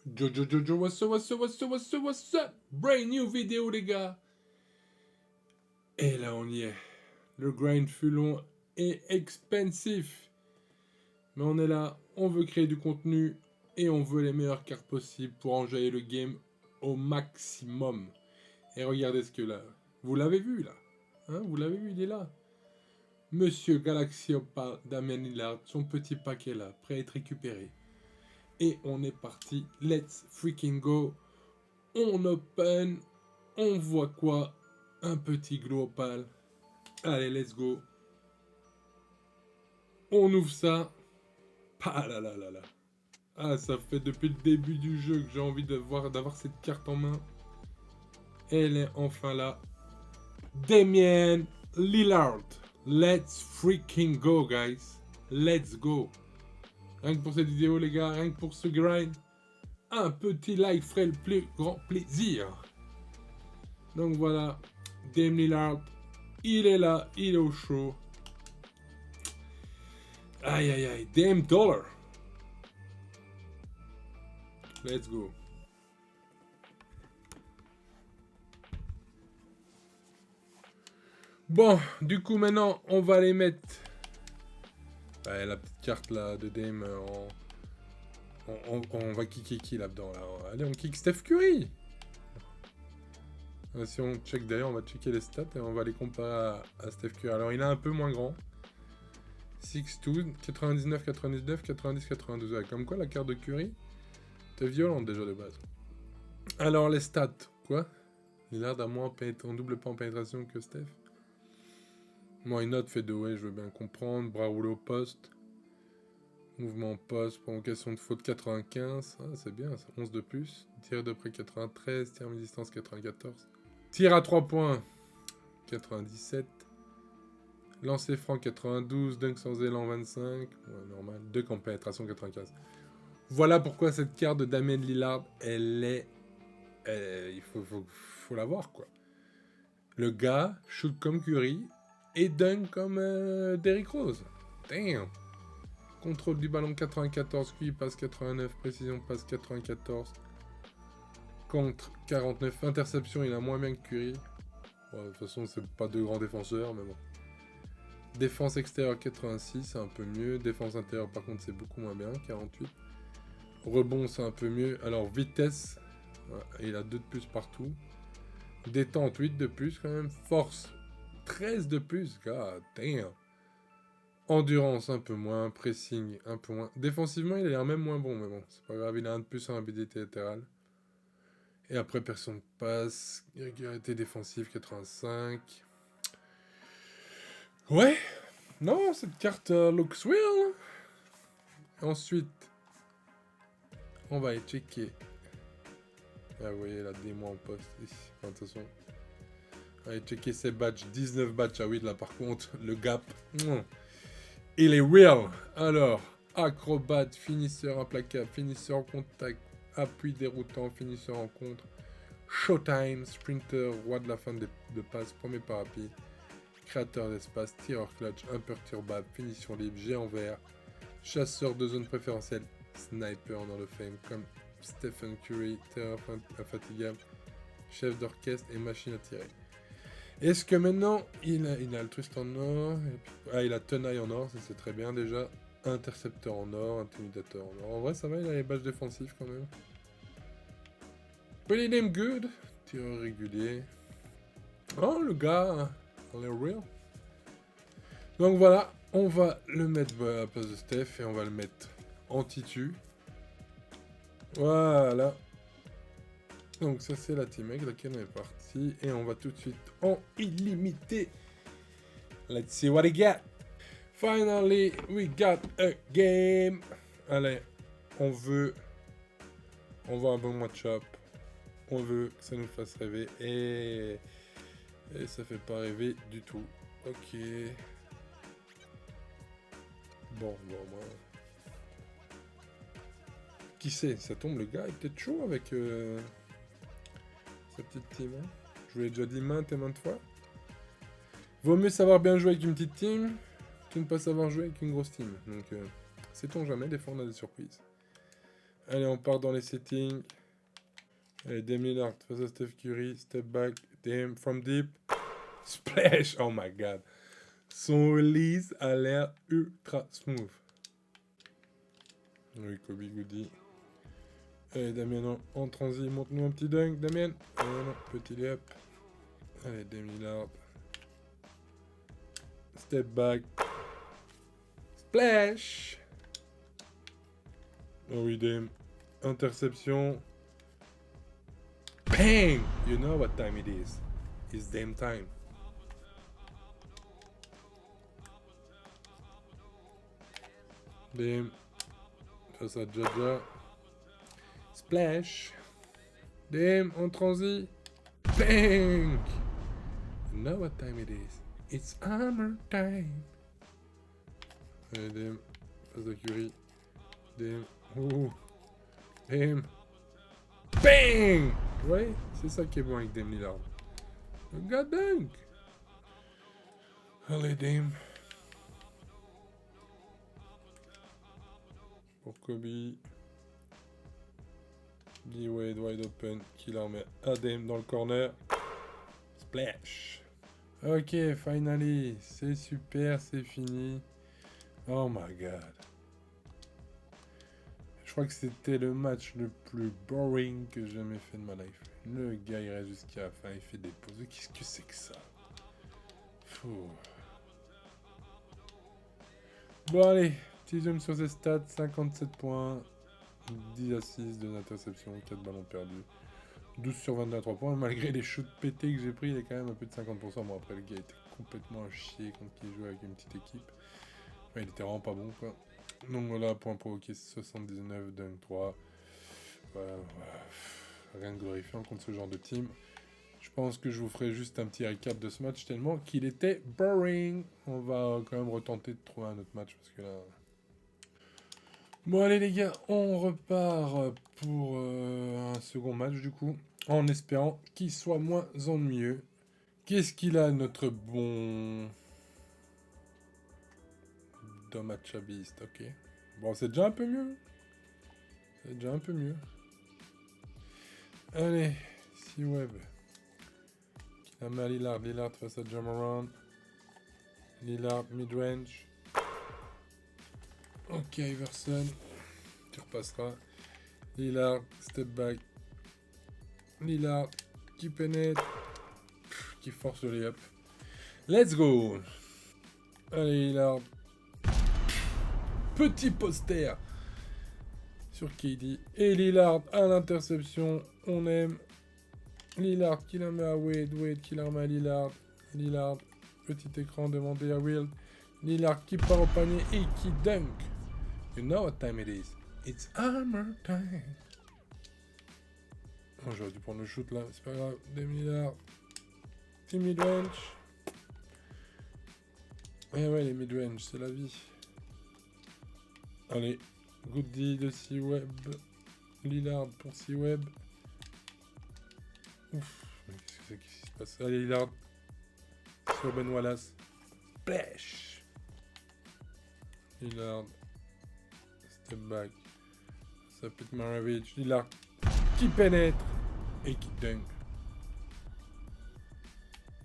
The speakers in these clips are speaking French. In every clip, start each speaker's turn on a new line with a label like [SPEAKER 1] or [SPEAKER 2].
[SPEAKER 1] Jojo, what's up? Brand new vidéo, les gars. Et là, on y est. Le grind fut long et expensive. Mais on est là, on veut créer du contenu et on veut les meilleures cartes possibles pour enjailler le game au maximum. Et regardez ce que là. Vous l'avez vu, là. Hein, vous l'avez vu, il est là. Monsieur Galaxy Opal, Damien Lillard, son petit paquet là, prêt à être récupéré. Et on est parti. Let's freaking go. On open. On voit quoi? Un petit glow opal. Allez, let's go. On ouvre ça. Ah là là là là. Ah, ça fait depuis le début du jeu que j'ai envie d'avoir cette carte en main. Elle est enfin là. Damien Lillard. Let's freaking go, guys. Let's go. Rien que pour cette vidéo, les gars, rien que pour ce grind, un petit like ferait le plus grand plaisir. Donc voilà, Dame Lillard, il est là, il est au chaud. Aïe aïe aïe, Dame Dollar. Let's go. Bon, du coup maintenant, on va les mettre. Ouais, la petite carte là de Dame, on va kicker qui là-dedans là. Allez, on kick Steph Curry. Si on check d'ailleurs, on va checker les stats et on va les comparer à Steph Curry. Alors il est un peu moins grand. 6'2", 99, 99, 90, 92. Ouais, comme quoi la carte de Curry, t'es violente déjà de base. Alors les stats, quoi? Lillard a moins en double pas en pénétration que Steph. Moi, une note fait de ouais, je veux bien comprendre. Bras roulé au poste. Mouvement poste, provocation de faute 95. Ah, c'est bien, ça. 11 de plus. Tir de près 93, tir à mi-distance 94. Tir à 3 points 97. Lancer franc 92, dunk sans élan 25. Ouais, normal. Dunk en pénétration 95. Voilà pourquoi cette carte de Damien Lillard, elle est... il faut la voir, quoi. Le gars shoot comme Curry et dunk comme Derrick Rose. Damn. Contrôle du ballon 94, QI passe 89, précision passe 94. Contre 49, interception, il a moins bien que Curry. Bon, de toute façon, c'est pas deux grands défenseurs, mais bon. Défense extérieure 86, c'est un peu mieux. Défense intérieure, par contre, c'est beaucoup moins bien, 48. Rebond, c'est un peu mieux. Alors, vitesse, il a 2 de plus partout. Détente, 8 de plus quand même. Force, 13 de plus. God damn. Endurance, un peu moins. Pressing, un peu moins. Défensivement, il a l'air même moins bon, mais bon, c'est pas grave. Il a un de plus en habilité latérale. Et après, personne de passe. Régularité défensive, 85. Ouais. Non, cette carte looks real. Ensuite, on va aller checker. Ah, vous voyez la démo en poste ici. Enfin, de toute façon. Allez, checker ses badges. 19 badges à 8 là par contre. Le gap. Il est real. Alors, acrobate, finisseur implacable, finisseur en contact, appui déroutant, finisseur en contre, showtime, sprinter, roi de la fin de passe, premier parapluie, créateur d'espace, tireur clutch, imperturbable, finition libre, géant vert, chasseur de zone préférentielle, sniper dans le fame comme Stephen Curry, terreur infatigable, chef d'orchestre et machine à tirer. Est-ce que maintenant, il a altruiste en or, il a tenaille en or, ça c'est très bien déjà, intercepteur en or, intimidateur en or. En vrai, ça va, il a les badges défensifs quand même. Pretty damn good. Tireur régulier. Oh, le gars, on est real. Donc voilà, on va le mettre à la place de Steph et on va le mettre en titu. Voilà. Donc ça c'est la team avec laquelle on est parti. Et on va tout de suite en illimité. Let's see what he got. Finally, we got a game. Allez, on veut un bon match-up. On veut que ça nous fasse rêver. Et ça fait pas rêver du tout. Ok. Bon, moi. Qui sait, ça tombe, le gars est peut-être chaud avec sa petite team. Hein. Je vous l'ai déjà dit maintes et maintes fois. Vaut mieux savoir bien jouer avec une petite team que ne pas savoir jouer avec une grosse team. Donc, sait-on jamais, des fois on a des surprises. Allez, on part dans les settings. Allez, Dame Lillard face à Steph Curry. Step back. Dame from deep. Splash! Oh my god. Son release a l'air ultra smooth. Oui, Kobe Goody. Allez, Damien en transi. Montre-nous un petit dunk, Damien. Allez, non, petit layup. Allez, Dame Lillard. Step back. Splash! Oh oui, Dame. Interception. Bang! You know what time it is. It's Dame time. Dame. Face à Jaja. Splash. Dame en transi. Bang! You know what time it is. It's hammer time. Allez, Dame. Face à Curry. Dame. Ouh. Dame. Bang! Ouais, c'est ça qui est bon avec Dame Lillard. Le gars dunk. Allez, Dame. Pour Kobe. D-Wade wide open. Qui la remet à Dame dans le corner. Splash. Ok, finally. C'est super, c'est fini. Oh my god. Je crois que c'était le match le plus boring que j'ai jamais fait de ma life. Le gars, il reste jusqu'à la fin, il fait des pauses. Qu'est-ce que c'est que ça? Fou. Bon, allez. Petit zoom sur ses stats. 57 points. 10 assists, 2 interceptions, 4 ballons perdus. 12 sur 22 à 3 points. Malgré les shoots pétés que j'ai pris, il est quand même à plus de 50%. Bon, après, le gars était complètement à chier quand il jouait avec une petite équipe. Enfin, il était vraiment pas bon, quoi. Donc voilà, point provoqué 79, dunk 3. Rien de glorifiant contre ce genre de team. Je pense que je vous ferai juste un petit récap de ce match tellement qu'il était boring. On va quand même retenter de trouver un autre match parce que là... Bon allez les gars, on repart pour un second match du coup. En espérant qu'il soit moins ennuyeux. Qu'est-ce qu'il a notre bon... Domachabiste, ok. Bon, c'est déjà un peu mieux. C'est déjà un peu mieux. Allez, C-Web. La met à Lillard. Lillard face à Jamoran. Lillard mid-range. Ok, Iverson. Tu repasseras. Lillard, step back. Lillard qui pénètre. Qui force le layup. Let's go. Allez, Lillard. Petit poster sur KD. Et Lillard à l'interception. On aime. Lillard qui la met à Wade. Wade qui la remet à Lillard. Lillard. Petit écran demandé à Will. Lillard qui part au panier et qui dunk. You know what time it is. It's hammer time. Oh, j'aurais dû prendre le shoot là. C'est pas grave. Dame Lillard. Petit mid-range. Eh ouais, les mid-range, c'est la vie. Allez. Goody de C-Web. Lillard pour C-Web. Ouf. Qu'est-ce que c'est qui se passe? Allez, Lillard. Sur Ben Wallace. Splash. Lillard. Step back. Ça pète Maravich. Lillard qui pénètre et qui dunk.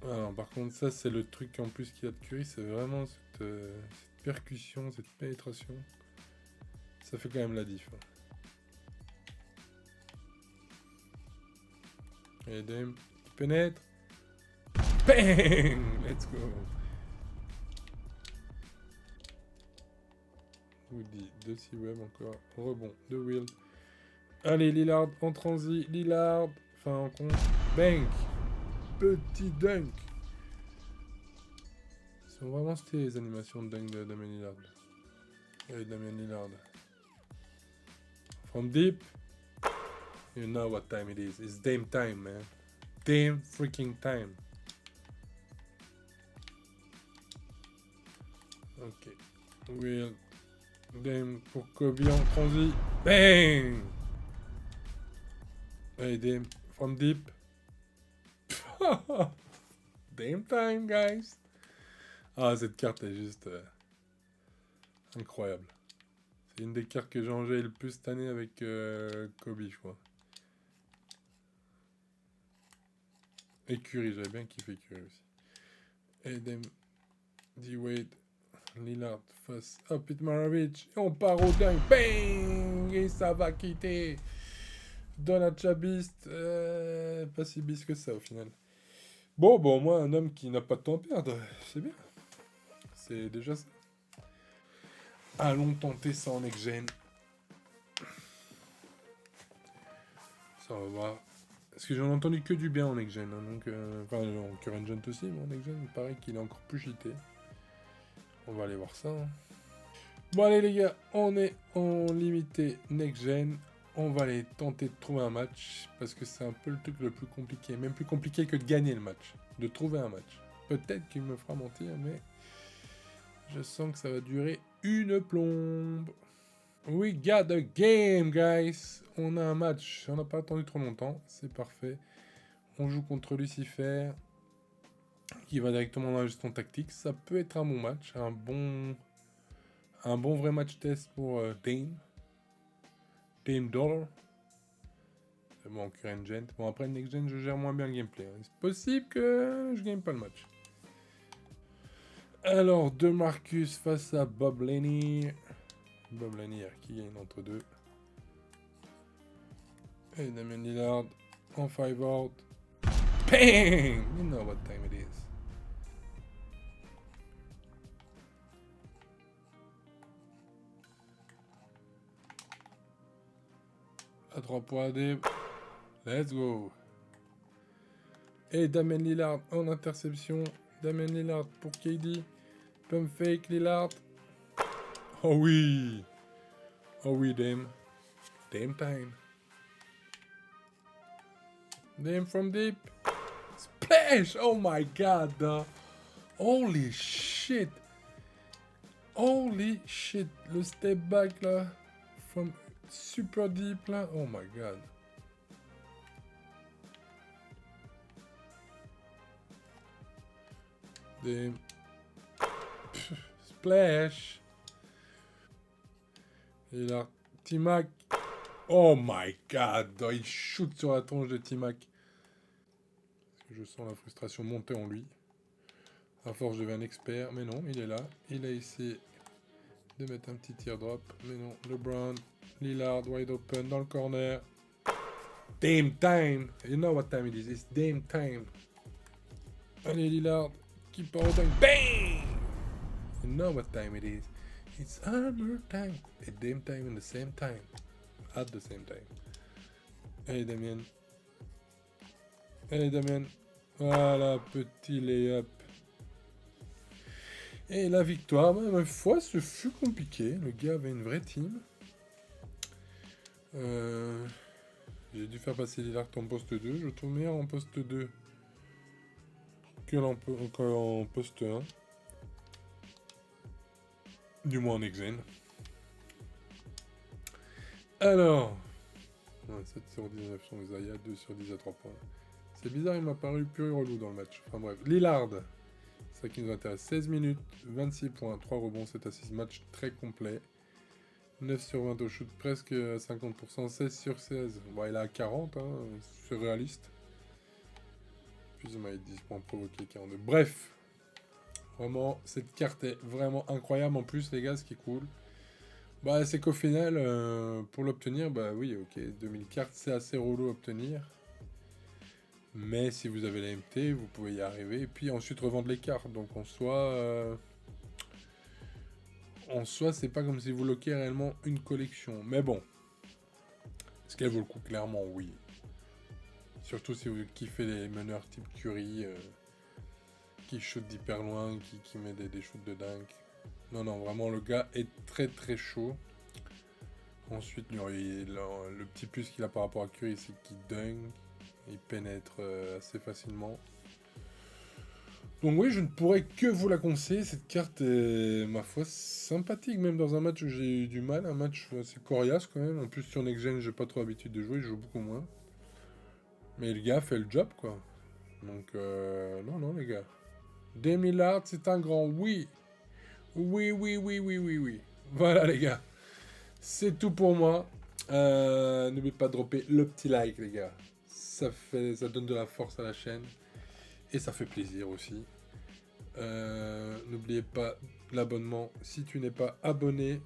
[SPEAKER 1] Alors, par contre, ça, c'est le truc en plus qu'il y a de Curry. C'est vraiment cette percussion, cette pénétration. Ça fait quand même la diff. Hein. Et Dame qui pénètre. Bang! Let's go. Woody, de C-Web encore. Rebond de Will. Allez, Lillard en transi. Lillard. Fin en compte. Bang! Petit dunk. C'est vraiment stylé les animations de dunk de Damian Lillard. Allez, Damian Lillard. From deep. You know what time it is. It's Dame time, man. Dame freaking time. Ok. Will. Dame pour Kobe en transi. Bang! Allez, Dame. From deep. Dame time, guys. Ah, cette carte est juste incroyable. C'est une des cartes que j'ai enlevé le plus cette année avec Kobe, je crois. Et Curry, j'avais bien kiffé Curry aussi. Edem, D-Wade, Lillard face à Pete Maravich. Et on part au dingue. Bang! Et ça va quitter. Donatcha Beast. Pas si beast que ça au final. Bon, au moins un homme qui n'a pas de temps à perdre. C'est bien. C'est déjà ça. Allons tenter ça en next-gen. Ça va voir. Parce que j'en ai entendu que du bien en next-gen. Hein, donc, enfin, en current-gen aussi, mais en next-gen, il paraît qu'il est encore plus cheaté. On va aller voir ça. Hein. Bon, allez, les gars, on est en limité next-gen. On va aller tenter de trouver un match. Parce que c'est un peu le truc le plus compliqué. Même plus compliqué que de gagner le match. De trouver un match. Peut-être qu'il me fera mentir, mais je sens que ça va durer une plombe. We got a game, guys. On a un match. On n'a pas attendu trop longtemps. C'est parfait. On joue contre Lucifer. Qui va directement dans la gestion tactique. Ça peut être un bon match. Un bon vrai match test pour Dame. Dame Dollar. C'est bon, current gen. Bon, après, next gen, je gère moins bien le gameplay. C'est possible que je gagne pas le match. Alors, DeMarcus face à Bob Lanier. Bob Lanier qui gagne entre deux. Et Damian Lillard en 5 out. Bang! You know what time it is. À 3 points des. Let's go. Et Damian Lillard en interception. Damian Lillard pour KD. Pump fake Lillard. Oh oui. Oh oui, Dame. Dame time. Dame from deep. Splash! Oh my god. Holy shit. Holy shit. Le step back là. From super deep là. Oh my god. Dame. Splash. Et là, T-Mac. Oh my god. Il shoot sur la tronche de T-Mac. Je sens la frustration monter en lui. À force, je deviens un expert. Mais non, il est là. Il a essayé de mettre un petit teardrop. Mais non, LeBron, Lillard, wide open dans le corner. Dame time. You know what time it is. It's Dame time. Allez, Lillard qui part au dingue. Bang! You know what time it is. It's armor time. Et Dame time in the same time. At the same time. Allez, Damien. Allez, Damien. Voilà, petit lay-up. Et la victoire, ma foi, ce fut compliqué. Le gars avait une vraie team. J'ai dû faire passer Lillard en poste 2. Je trouve meilleur en poste 2 que en poste 1. Du moins en exen. Alors, 7 sur 19 sur Isaiah, 2 sur 10 à 3 points. C'est bizarre, il m'a paru pur et relou dans le match. Enfin bref, Lillard, c'est ça qui nous intéresse. 16 minutes, 26 points, 3 rebonds, 7 assists, match très complet. 9 sur 20 au shoot, presque à 50%, 16 sur 16. Bon, il est à 40, hein, c'est réaliste. Puis il m'a 10 points provoqués, 42. Bref, vraiment, cette carte est vraiment incroyable. En plus, les gars, ce qui est cool, bah, c'est qu'au final, pour l'obtenir, bah oui, ok, 2000 cartes, c'est assez relou à obtenir. Mais si vous avez la MT, vous pouvez y arriver. Et puis ensuite revendre les cartes. Donc en soi, c'est pas comme si vous loquez réellement une collection. Mais bon, est-ce qu'elle vaut le coup? Clairement, oui. Surtout si vous kiffez les meneurs type Curry, qui shoot d'hyper loin, qui met des shoots de dingue. Non, vraiment, le gars est très très chaud. Ensuite, le petit plus qu'il a par rapport à Curry, c'est qu'il dunk. Il pénètre assez facilement. Donc oui, je ne pourrais que vous la conseiller. Cette carte est, ma foi, sympathique. Même dans un match où j'ai eu du mal. Un match assez coriace quand même. En plus, sur Next Gen, j'ai pas trop l'habitude de jouer. Je joue beaucoup moins. Mais le gars fait le job, quoi. Donc, non, les gars. Dame Lillard, c'est un grand oui. Oui. Voilà, les gars. C'est tout pour moi. N'oubliez pas de dropper le petit like, les gars. Ça donne de la force à la chaîne. Et ça fait plaisir aussi. N'oubliez pas l'abonnement si tu n'es pas abonné.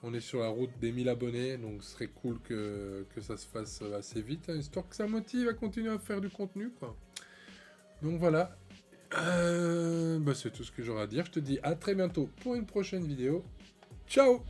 [SPEAKER 1] On est sur la route des 1000 abonnés, donc ce serait cool que ça se fasse assez vite, hein, histoire que ça motive à continuer à faire du contenu, quoi. Donc voilà. C'est tout ce que j'aurai à dire. Je te dis à très bientôt pour une prochaine vidéo. Ciao!